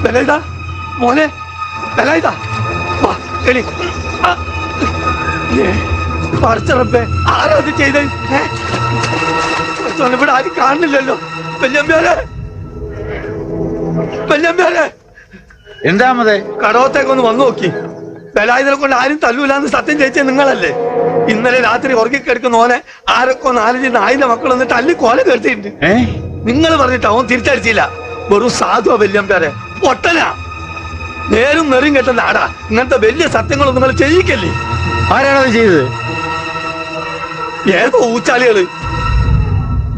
ബലൈതാ മോനെ, ബലൈതാ വാ എളി. പറിച്ചറപ്പേ ആരാ അത് ചെയ്ത്? ഇവിടെ ആരും കാണുന്നില്ലല്ലോ. വല്യമ്പ്യാരെ, വല്യമ്പ്യാരെ, എന്താ മതേ? കടവത്തേക്കൊന്ന് വന്നു നോക്കി. ബലായുധനെ കൊണ്ട് ആരും തല്ലൂലാന്ന് സത്യം ചെയ്യിച്ചത് നിങ്ങളല്ലേ? ഇന്നലെ രാത്രി ഉറങ്ങിക്കെടുക്കുന്ന ഓനെ ആരൊക്കെ 4 നായിന്റെ മക്കൾ വന്നിട്ട് തല്ലി കൊല കേട്ടിട്ടുണ്ട്. നിങ്ങൾ പറഞ്ഞിട്ട് അവൻ തിരിച്ചടിച്ചില്ല. വെറും സാധുവാ വല്യമ്പ്യാരെ, പൊട്ടനാ. നേരും നെറിയും കെട്ട നാടാ. ഇങ്ങനത്തെ വലിയ സത്യങ്ങളൊന്നും നിങ്ങൾ ചെയ്യിക്കല്ലേ. ആരാണത് ചെയ്തത്? ഏതോ ഊച്ചാലികള്.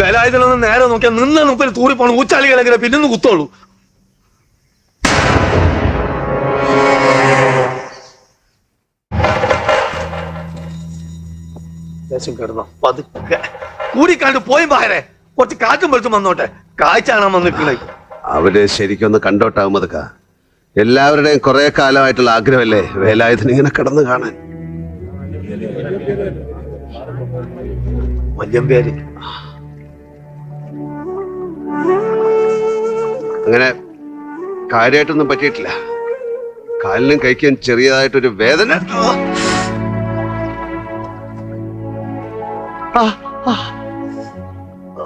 ബലായുധനൊന്നും നേരെ നോക്കിയാൽ നിന്ന് മുമ്പിൽ തൂറിപ്പോണ ഊച്ചാലികളെങ്ങനെ പിന്നൊന്ന് കുത്തോളൂ. കിടന്നോ പതുക്കെ കൂടിക്കാണ്ട് പോയി ബാഹരെ. കുറച്ച് കാറ്റും വെളുത്തും വന്നോട്ടെ. കാഴ്ച കാണാൻ വന്നിരിക്കണേ. അവര് ശരിക്കൊന്ന് കണ്ടോട്ടാവും. അതൊക്കെ എല്ലാവരുടെയും കുറെ കാലമായിട്ടുള്ള ആഗ്രഹമല്ലേ വേലായുധൻ ഇങ്ങനെ കിടന്ന് കാണാൻ. വല്യമ്പേര് അങ്ങനെ കാര്യമായിട്ടൊന്നും പറ്റിയിട്ടില്ല. കാലിനും കൈക്കും ചെറിയതായിട്ടൊരു വേദന.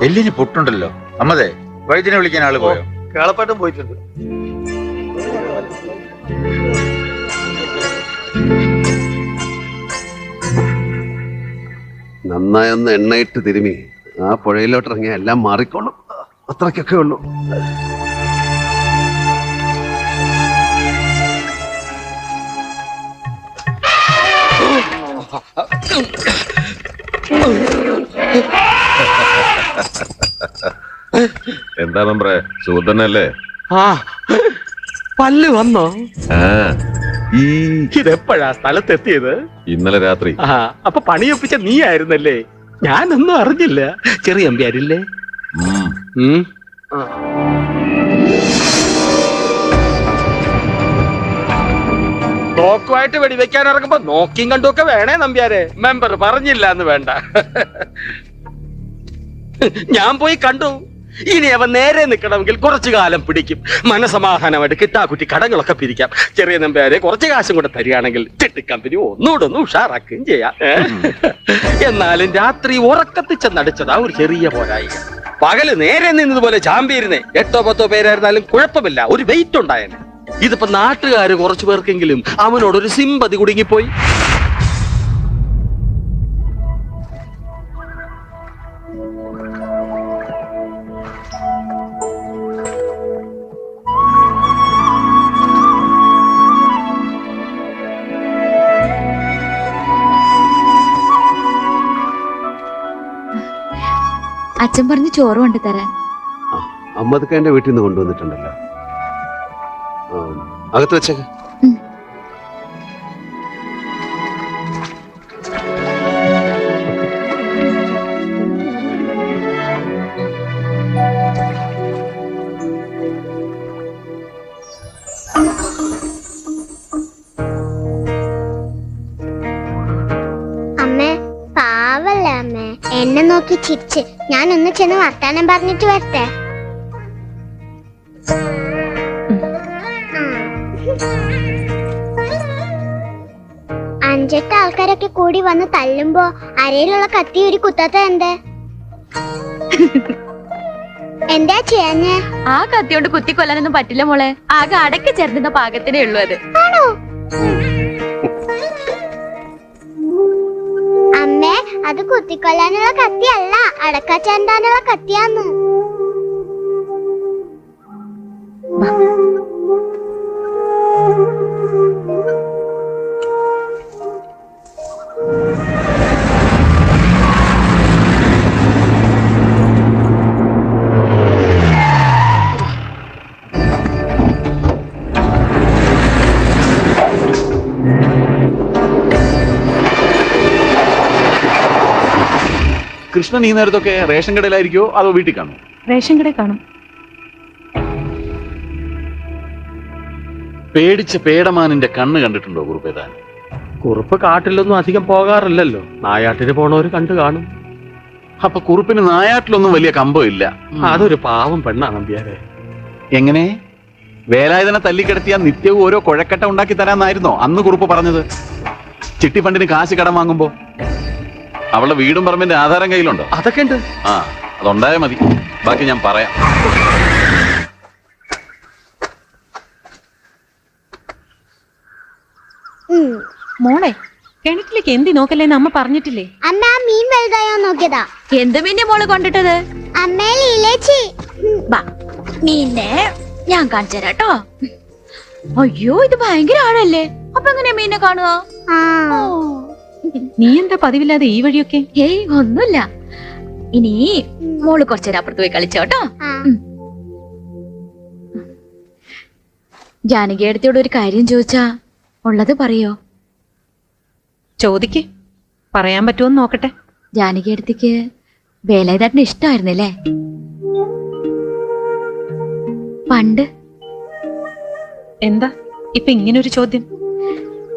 എല്ലിന് പൊട്ടുണ്ടല്ലോ. അമ്മതേ, വൈദ്യനെ വിളിക്കാൻ ആള് പോയോ? കേളപ്പാട്ടും പോയിട്ടുണ്ട്. നന്നായി ഒന്ന് എണ്ണയിട്ട് തിരുമി ആ പുഴയിലോട്ട് ഇറങ്ങിയ എല്ലാം മാറിക്കോളും. അത്രയ്ക്കൊക്കെ ഉള്ളൂ. എന്താ മെമ്പറെ, സുഹൃത്തന്നല്ലേ? ആ പല്ല് വന്നോ? ഇതെപ്പോഴാ സ്ഥലത്തെത്തിയത്? ഇന്നലെ രാത്രി. അപ്പൊ പണിയൊപ്പിച്ച നീ ആയിരുന്നല്ലേ? ഞാനൊന്നും അറിഞ്ഞില്ല. ചെറിയ അമ്പിയാരില്ലേ? തോക്കുമായിട്ട് വെടിവെക്കാൻ ഇറങ്ങുമ്പോ നോക്കിയും കണ്ടുമൊക്കെ വേണേ നമ്പ്യാരെ. മെമ്പർ പറഞ്ഞില്ല എന്ന് വേണ്ട. ഞാൻ പോയി കണ്ടു. ഇനി അവൻ നേരെ നിൽക്കണമെങ്കിൽ കുറച്ചു കാലം പിടിക്കും. മനസമാധാനമായിട്ട് കിട്ടാക്കുറ്റി കടങ്ങളൊക്കെ പിരിക്കാം. ചെറിയ നമ്പ്യാരെ കുറച്ച് കാശും കൂടെ തരികയാണെങ്കിൽ ചിട്ടി കമ്പനി ഒന്നുകൂടെ ഒന്ന് ഉഷാറാക്കുകയും ചെയ്യാം. എന്നാലും രാത്രി ഉറക്കത്തിൽ ചെന്നടിച്ചതാ ഒരു ചെറിയ പോരായി. പകല് നേരെ നിന്നതുപോലെ ചാമ്പിയിരുന്നേ. 8 10 പേരായിരുന്നാലും കുഴപ്പമില്ല, ഒരു വെയിറ്റ് ഉണ്ടായേനെ. ഇതിപ്പോ നാട്ടുകാര് കുറച്ചു പേർക്കെങ്കിലും അവനോടൊരു സിമ്പതി കുടുങ്ങിപ്പോയി. അച്ഛൻ പറഞ്ഞ് ചോറ് കൊണ്ടു തരാൻ. അമ്മതൊക്കെ എന്റെ വീട്ടിൽ നിന്ന് കൊണ്ടുവന്നിട്ടുണ്ടല്ലോ. അകത്ത് വെച്ചേക്ക്. അമ്മേ പാവല്ലേ അമ്മേ. എന്നെ നോക്കി ചിരിച്ച്. ഞാനൊന്ന് ചെന്ന് വർത്താനം പറഞ്ഞിട്ട് വരട്ടെ. അഞ്ചെട്ട് ആൾക്കാരൊക്കെ കൂടി വന്ന് തല്ലുമ്പോ അരയിലുള്ള കത്തി ഒരു കുത്താത്ത എന്തേ? എന്താ ചെയ്യാഞ്ഞേ? ആ കത്തിയോണ്ട് കുത്തിക്കൊല്ലാനൊന്നും പറ്റില്ല മോളെ. ആകെ അടക്കി ചേർന്ന പാകത്തിനേ ഉള്ളൂ അത്. ആണോ അമ്മേ? അത് കുത്തിക്കൊല്ലാനുള്ള കത്തിയല്ല, അടക്കാ ചേർത്താനുള്ള കത്തിയാന്ന്. കൃഷ്ണൻ ഈ നേരത്തൊക്കെ റേഷൻ കടയിലായിരിക്കോ അതോ വീട്ടിൽ കാണും? റേഷൻ കടയിൽ കാണും. പേടിച്ച പേടമാനിന്റെ കണ്ണ് കണ്ടിട്ടുണ്ടോ കുറുപ്പേതാൻ? കുറുപ്പ് കാട്ടിലൊന്നും അധികം പോകാറില്ലല്ലോ. നായാട്ടിന് പോണവര് കണ്ടു കാണും. അപ്പൊ കുറുപ്പിന് നായാട്ടിലൊന്നും വലിയ കമ്പം ഇല്ല. അതൊരു പാവം പെണ്ണാണ് നമ്പ്യാരെ. എങ്ങനെ വേലായുധനെ തല്ലിക്കിടത്തിയ നിത്യവും ഓരോ കുഴക്കട്ട ഉണ്ടാക്കി തരാന്നായിരുന്നോ അന്ന് കുറുപ്പ് പറഞ്ഞത്? ചിട്ടി ഫണ്ടിന് കാശ് കടം വാങ്ങുമ്പോ അവളുടെ വീടും പറമ്പിന്റെ ആധാരം കയ്യിലുണ്ടോ? അതൊക്കെ ഉണ്ട്. ആ, അതുണ്ടായാൽ മതി, ബാക്കി ഞാൻ പറയാം. മോളെ, കിണറ്റിലേക്ക് എന്തി നോക്കല്ലേന്ന് അമ്മ പറഞ്ഞിട്ടില്ലേ? അമ്മ ആ മീൻ വലുതായോ നോക്കിയതാ. എന്ത് മീനെ മോള് കൊണ്ടിട്ടത്? അമ്മേ ലീലേച്ചി. ബാ, മീനെ ഞാൻ കാണിച്ചു തരാം കേട്ടോ. അയ്യോ, ഇത് ഭയങ്കര ആഴല്ലേ. അപ്പൊ എങ്ങനെയാ മീനെ കാണുക? ആ നീ എന്താ പതിവില്ലാതെ ഈ വഴിയൊക്കെ? ഏയ്, ഒന്നുമില്ല. ഇനി മോള് കുറച്ചേരം അപ്പുറത്ത് പോയി കളിച്ചോട്ടോ. ആ. ജാനകി അടുത്തോട് ഒരു കാര്യം ചോദിച്ചാ ഉള്ളത് പറയോ? ചോദിക്ക്, പറയാൻ പറ്റുമോന്ന് നോക്കട്ടെ. ജാനകി അടുത്തേക്ക് വേലായുധേട്ടന് ഇഷ്ടമായിരുന്നില്ലേ പണ്ട്? എന്താ ഇപ്പൊ ഇങ്ങനൊരു ചോദ്യം?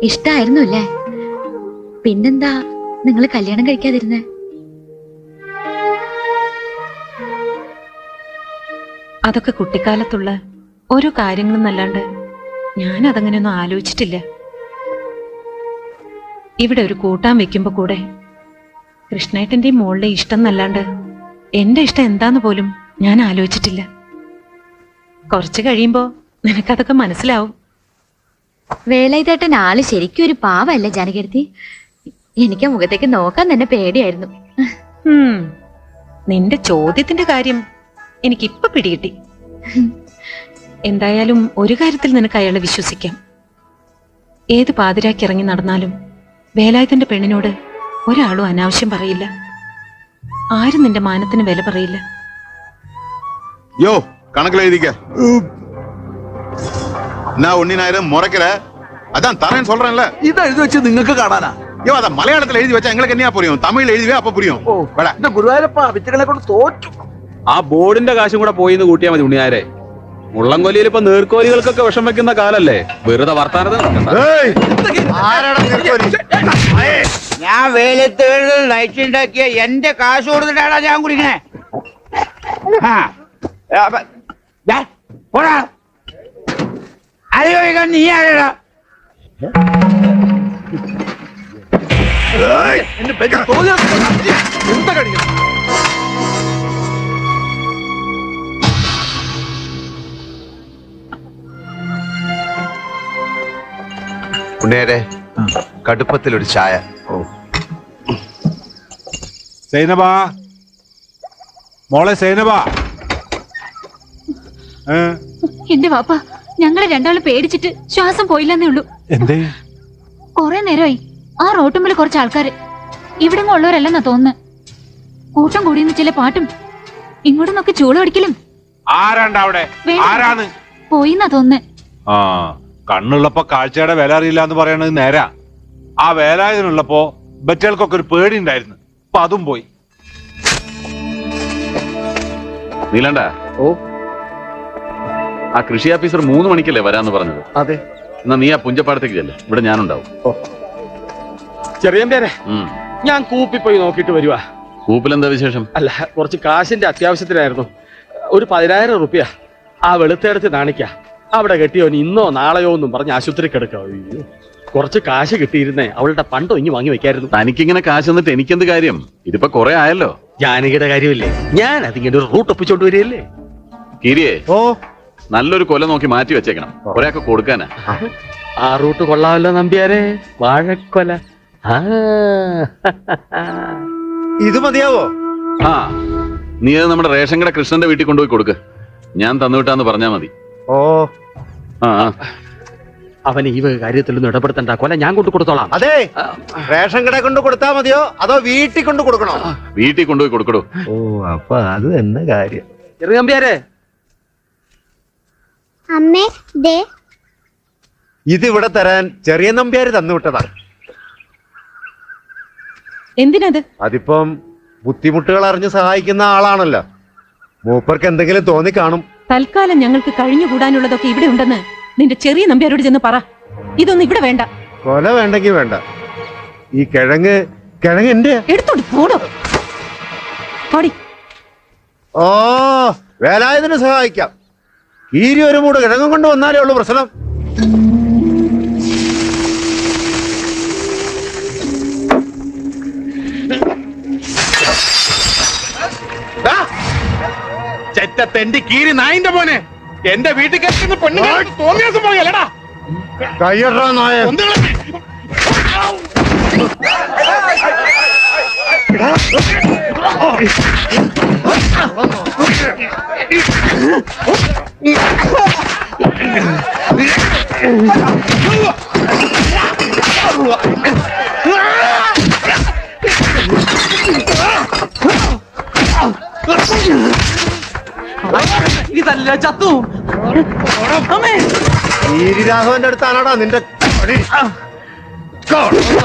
ഇഷ്ടായിരുന്നു അല്ലേ? പിന്നെന്താ നിങ്ങൾ കല്യാണം കഴിക്കാതിരുന്നേ? അതൊക്കെ കുട്ടിക്കാലത്തുള്ള ഓരോ കാര്യങ്ങളും അല്ലാണ്ട് ഞാൻ അതങ്ങനെയൊന്നും ആലോചിച്ചിട്ടില്ല. ഇവിടെ ഒരു കൂട്ടാൻ വെക്കുമ്പോ കൂടെ കൃഷ്ണേട്ടന്റെയും മോളുടെ ഇഷ്ടം എന്നല്ലാണ്ട് എന്റെ ഇഷ്ടം എന്താന്ന് പോലും ഞാൻ ആലോചിച്ചിട്ടില്ല. കുറച്ച് കഴിയുമ്പോ നിനക്കതൊക്കെ മനസ്സിലാവും. വേലായുധേട്ടൻ ആള് ശരിക്കും ഒരു പാവല്ലേ ജാനകിയെടുത്തി? എനിക്ക് ആ മുഖത്തേക്ക് നോക്കാൻ തന്നെ പേടിയായിരുന്നു. നിന്റെ ചോദ്യത്തിന്റെ കാര്യം എനിക്കിപ്പൊ പിടികിട്ടി. എന്തായാലും ഒരു കാര്യത്തിൽ നിനക്ക് അയാളെ വിശ്വസിക്കാം. ഏത് പാതിരാക്കി ഇറങ്ങി നടന്നാലും വേലായുധന്റെ പെണ്ണിനോട് ഒരാളും അനാവശ്യം പറയില്ല. ആരും നിന്റെ മാനത്തിന് വില പറയില്ല. யோ கணக்குல எழுதிக்க. நான் ஒன்னினாயிரம் முறைக்கிற அதான் தரேன்னு சொல்றேன்ல. ഇത് എഴുതി വെച്ച് നിങ്ങൾക്ക് കാണാനാ? யோ அத மலையாளத்துல எழுதி வச்சா எங்களுக்கு என்ன புரியும்? தமிழ்ல எழுதிவே அப்ப புரியும். ഗുരുവായൂരപ്പ വിറ്റുകളെ കൊണ്ട് തോറ്റു. ആ ബോർഡിന്റെ കാശും കൂടെ പോയി എന്ന് കൂട്ടിയാൽ മതി ഉണ്ണിയാരെ. മുള്ളംകൊല്ലിയിൽ ഇപ്പൊ നീർക്കോലികൾക്കൊക്കെ വിഷം വെക്കുന്ന കാലല്ലേ. വെറുതെ വർത്താനത്തിന് നടക്കണ്ട. ഞാൻ വെയിലത്ത് നൈറ്റ് ഉണ്ടാക്കിയ എന്റെ കാശ് കൊടുത്തിട്ടാണ് ഞാൻ കുടിക്കണേ. അറിയോ നീ ആരാ? എന്താ കഴിക്കണം? ഉണ്ണേരെ കടുപ്പത്തിൽ ഒരു ചായ. സൈനബാ, മോളെ സൈനബാ. എന്റെ വാപ്പ, ഞങ്ങളെ രണ്ടാളും പേടിച്ചിട്ട് ശ്വാസം പോയില്ലെന്നേ ഉള്ളൂ. എന്തേ? കൊറേ നേരമായി ആ റോട്ടുമ്പിൽ കുറച്ച് ആൾക്കാര് ഇവിടെ ഉള്ളവരല്ലെന്നാ തോന്നുന്നു. കൂട്ടം കൂടിയെന്ന് ചില പാട്ടും ഇങ്ങോട്ട് നോക്കി ചൂള അടിക്കലും. ആരാണ്ട അവിടെ? ആരാണ്? പോയിന്നാ തോന്നുന്നു. ആ, കണ്ണുള്ളപ്പോ കാഴ്ചയുടെ വില അറിയില്ല എന്ന് പറയണത് നേരാ. ആ വേലായുധനുള്ളപ്പോ ബറ്റകൾക്കൊക്കെ ഒരു പേടി ഉണ്ടായിരുന്നു. അപ്പൊ അതും പോയി. നീലണ്ട, ഓ, ആ കൃഷി ഓഫീസർ 3 മണിക്കല്ലേ വരാന്ന് പറഞ്ഞത്? അതെ. എന്നാ നീ ആ പുഞ്ചപ്പാടത്തേക്ക് ചെല്ലേ, ഇവിടെ ഞാനുണ്ടാവും. ചെറിയ പേരെ, ഉം. ഞാൻ കൂപ്പിപ്പോയി നോക്കിട്ട് വരുവാ. കൂപ്പിലെന്താ വിശേഷം? അല്ല, കുറച്ച് കാശിന്റെ അത്യാവശ്യത്തിനായിരുന്നു. ഒരു 10,000 റുപ്യ ആ വെളുത്തെടുത്ത് കാണിക്ക. അവിടെ കെട്ടിയോന് ഇന്നോ നാളെയോ എന്നും പറഞ്ഞ് ആശുപത്രി കിടക്കാം. അയ്യോ, കുറച്ച് കാശ് കിട്ടിയിരുന്നേ അവളുടെ പണ്ടോ ഇനി വാങ്ങി വെക്കായിരുന്നു. തനിക്കിങ്ങനെ കാശ് തന്നിട്ട് എനിക്കെന്ത് കാര്യം? ഇതിപ്പോ കുറെ ആയല്ലോ. ജാനകിയുടെ കാര്യമില്ലേ, ഞാൻ അതിങ്ങനെ ഒരു റൂട്ട് ഒപ്പിച്ചോണ്ട് വരികയല്ലേ. കീരിയെ, ഓ, നല്ലൊരു കൊല നോക്കി മാറ്റി വെച്ചേക്കണം, ഒരാൾക്ക് കൊടുക്കാനാ. ആ റൂട്ട് കൊള്ളാമല്ലോ നമ്പ്യാരെ, വാഴക്കൊല. ആ, ഇത് മതിയാവോ? ആ, നീ അത് നമ്മുടെ റേഷൻ കട കൃഷ്ണന്റെ വീട്ടിൽ കൊണ്ടുപോയി കൊടുക്ക്. ഞാൻ തന്നുവിട്ടാന്ന് പറഞ്ഞാ മതി. ഓ, ആ, അവന് ഈ കാര്യത്തിലൊന്നും ഇടപെടുത്തണ്ട. കൊല ഞാൻ കൊണ്ടു കൊടുത്തോളാം. അതെ, റേഷൻ കട കൊണ്ട് കൊടുത്താ മതിയോ അതോ വീട്ടിൽ കൊണ്ട് കൊടുക്കണോ? വീട്ടിൽ കൊണ്ടുപോയി കൊടുക്കടോ. ഓ, അപ്പൊ അത് തന്നെ കാര്യം. ചെറിയ നമ്പ്യാരെ, അമ്മേ ദേ ഇതിവിടെ തരാൻ ചെറിയ നമ്പ്യാര് തന്നുവിട്ടതാ. എന്തിനത്? അതിപ്പം ബുദ്ധിമുട്ടുകൾ അറിഞ്ഞ് സഹായിക്കുന്ന ആളാണല്ലോ. മൂപ്പർക്ക് എന്തെങ്കിലും തോന്നി കാണും. തൽക്കാലം ഞങ്ങൾക്ക് കഴിഞ്ഞുകൂടാനുള്ളതൊക്കെ ഇവിടെ ഉണ്ടെന്ന് നിന്റെ ചെറിയ നമ്പ്യാരോട് ചെന്ന് പറ. ഇതൊന്നും ഇവിടെ വേണ്ട. കൊല വേണ്ടെങ്കിൽ വേണ്ട. ഈ കിഴങ്ങ് എന്റെ എടുത്തോണ്ട് പോടോ. ഓടി. ഓ, വേലായുധനെ സഹായിക്കാം. കീരി ഒരു മൂട് കിഴങ്ങും കൊണ്ട് വന്നാലേ ഉള്ളൂ പ്രശ്നം. ചെറ്റ കീരി നായിന്റെ മോനെ, എന്റെ വീട്ടിൽ കയറ്റുന്ന പെണ്ണുങ്ങൾ തോന്നിയാസം പോയല്ലടാ. കയ്യടാ നായ. ഇതല്ല ചത്തു. ഗിരിരാഘവന്റെ അടുത്താണോടാ നിന്റെ കളി?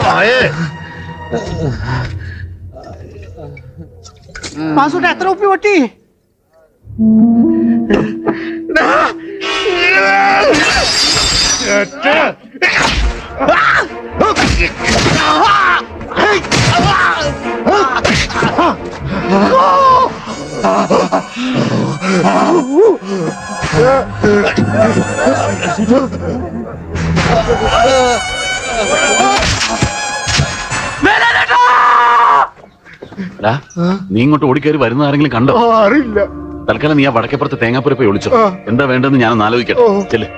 നായേ. മാസൂട്ട എത്ര ഉപ്പി പൊട്ടി? നീ ഇങ്ങോട്ട് ഓടിക്കയറി വരുന്ന ആരെങ്കിലും കണ്ടോ? അറിയില്ല. തൽക്കാലം നീ ആ വടക്കേപ്പുറത്ത് തേങ്ങാപ്പുരപ്പ ഒളിച്ചോ. എന്താ വേണ്ടെന്ന് ഞാനൊന്ന് ആലോചിക്കട്ടെ. ചെല്ല്.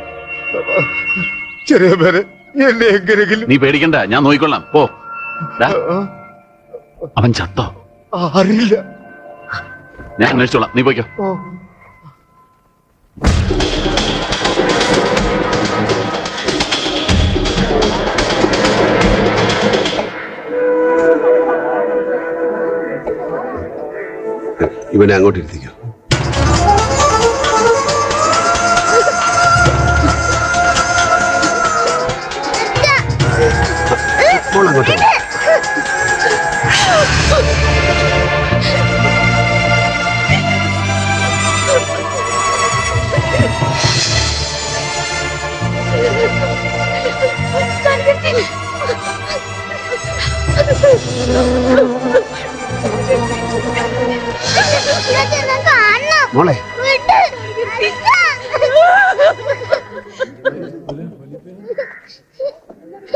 ചെറിയ പേര് എന്നെ എങ്ങനെയെങ്കിലും. നീ പേടിക്കണ്ട, ഞാൻ നോക്കിക്കൊള്ളാം. പോ. അവൻ ചത്തോ? അറിയില്ല. ഞാൻ അന്വേഷിച്ചോളാം, നീ പോയിക്കോ. ഇവനെ അങ്ങോട്ട് ഇരുത്തിക്കോ. അങ്ങോട്ട് മോളെ.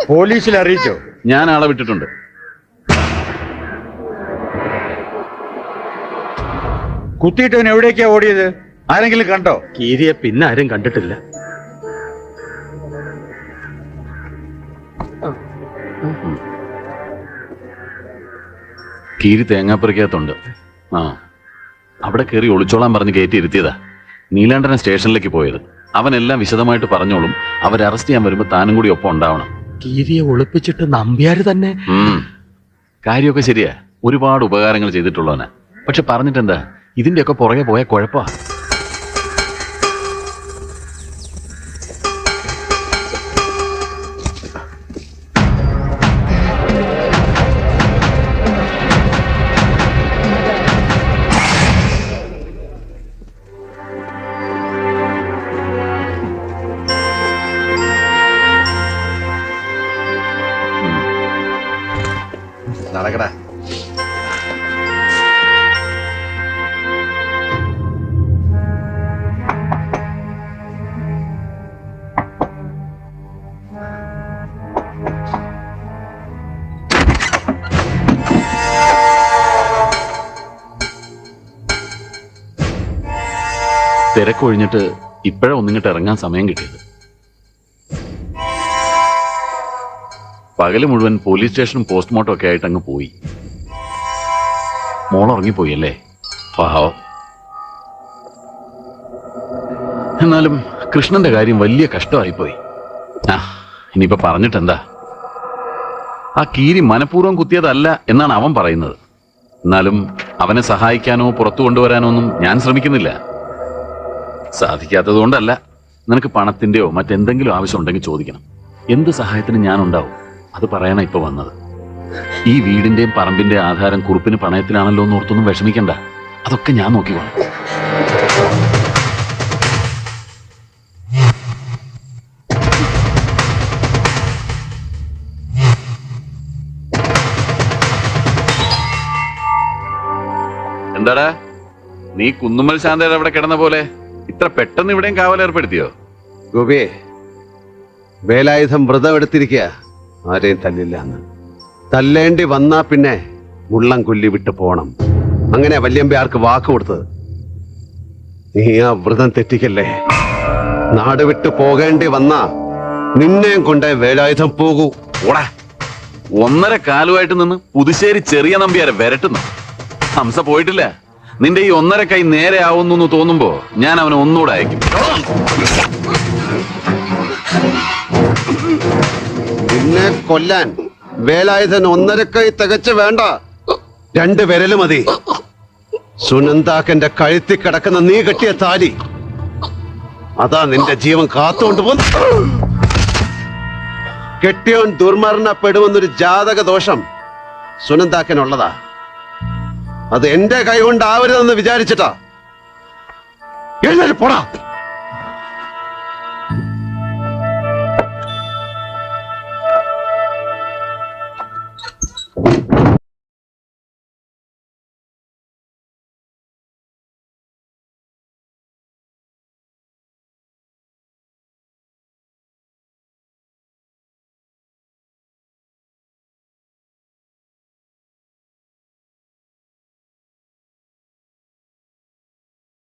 പോലീസിൽ അറിയിച്ചോ? ഞാൻ ആളെ വിട്ടിട്ടുണ്ട്. കുത്തിയിട്ടവൻ എവിടേക്കാ ഓടിയത്? ആരെങ്കിലും കണ്ടോ? കീരിയെ പിന്നെ ആരും കണ്ടിട്ടില്ല. കീരി തേങ്ങാപ്പുരക്കകത്തുണ്ട്. ആ, അവിടെ കയറി ഒളിച്ചോളാൻ പറഞ്ഞ് കയറ്റി ഇരുത്തിയതാ. നീലാണ്ടനെ സ്റ്റേഷനിലേക്ക് പോയത്. അവനെല്ലാം വിശദമായിട്ട് പറഞ്ഞോളും. അവരെ അറസ്റ്റ് ചെയ്യാൻ വരുമ്പോ താനും കൂടി ഒപ്പം ഉണ്ടാവണം. കീരിയെ ഒളിപ്പിച്ചിട്ട് നമ്പ്യാര് തന്നെ. കാര്യമൊക്കെ ശരിയാ, ഒരുപാട് ഉപകാരങ്ങൾ ചെയ്തിട്ടുള്ളവനാ. പക്ഷെ പറഞ്ഞിട്ടെന്താ, ഇതിന്റെയൊക്കെ പുറകെ പോയ കുഴപ്പാ. നടക്കടാ. തിരക്കൊഴിഞ്ഞിട്ട് ഇപ്പോഴാ ഒന്നിങ്ങോട്ട് ഇറങ്ങാൻ സമയം കിട്ടിയത്. പകല് മുഴുവൻ പോലീസ് സ്റ്റേഷനും പോസ്റ്റ്മോർട്ടം ഒക്കെ ആയിട്ട് അങ്ങ് പോയി. മോളുറങ്ങിപ്പോയി അല്ലേ? പാവം. എന്നാലും കൃഷ്ണന്റെ കാര്യം വലിയ കഷ്ടമായിപ്പോയി. ആ, ഇനിയിപ്പോ പറഞ്ഞിട്ടെന്താ. ആ കീരി മനഃപൂർവ്വം കുത്തിയതല്ല എന്നാണ് അവൻ പറയുന്നത്. എന്നാലും അവനെ സഹായിക്കാനോ പുറത്തു കൊണ്ടുവരാനോ ഒന്നും ഞാൻ ശ്രമിക്കുന്നില്ല. സാധിക്കാത്തത് കൊണ്ടല്ല. നിനക്ക് പണത്തിന്റെയോ മറ്റെന്തെങ്കിലും ആവശ്യം ഉണ്ടെങ്കിൽ ചോദിക്കണം. എന്ത് സഹായത്തിനും ഞാൻ ഉണ്ടാവും. അത് പറയാനാ ഇപ്പൊ വന്നത്. ഈ വീടിന്റെയും പറമ്പിന്റെയും ആധാരം കുറുപ്പിന് പണയത്തിലാണല്ലോ എന്ന് ഓർത്തൊന്നും വിഷമിക്കണ്ട. അതൊക്കെ ഞാൻ നോക്കിക്കോളാം. എന്താടാ നീ കുന്നുമ്മൽ ശാന്തയുടെ അവിടെ കിടന്ന പോലെ ഇത്ര പെട്ടെന്ന് ഇവിടെയും കാവലേർപ്പെടുത്തിയോ? ഗോപിയെ, വേലായുധം വ്രതം എടുത്തിരിക്കുക ആരെയും തല്ലില്ല എന്ന്. തല്ലേണ്ടി വന്നാ പിന്നെ മുള്ളം കൊല്ലി വിട്ട് പോണം. അങ്ങനെ വല്യമ്പ ആർക്ക് വാക്ക് കൊടുത്തത്. നീ ആ വ്രതം തെറ്റിക്കല്ലേ. നാട് വിട്ട് പോകേണ്ടി വന്നാ നിന്നെയും കൊണ്ടേ വേലായുധം പോകൂ. ഓടാ, 1.5 കാലുമായിട്ട് നിന്ന് പുതുശ്ശേരി ചെറിയ നമ്പ്യാരെ വരട്ടുന്നു. ഹംസ പോയിട്ടില്ല. നിന്റെ ഈ 1.5 കൈ നേരെ ആവുന്നു എന്ന് തോന്നുമ്പോ ഞാൻ അവനെ ഒന്നുകൂടെ അയക്കും. നിന്നെ കൊല്ലാൻ വേലായുധൻ 1.5 കൈ തികച്ച് വേണ്ട, 2 വിരല് മതി. സുനന്ദാക്കന്റെ കഴുത്തി കിടക്കുന്ന നീ കെട്ടിയ താലി, അതാ നിന്റെ ജീവൻ കാത്തുകൊണ്ട് പോന്നു. കെട്ടിയോൻ ദുർമരണപ്പെടുമെന്നൊരു ജാതക ദോഷം സുനന്ദാക്കനുള്ളതാ. അത് എന്റെ കൈ കൊണ്ടാവരുതെന്ന് വിചാരിച്ചിട്ടാ. എഴുന്നേറ്റ് പോടാ.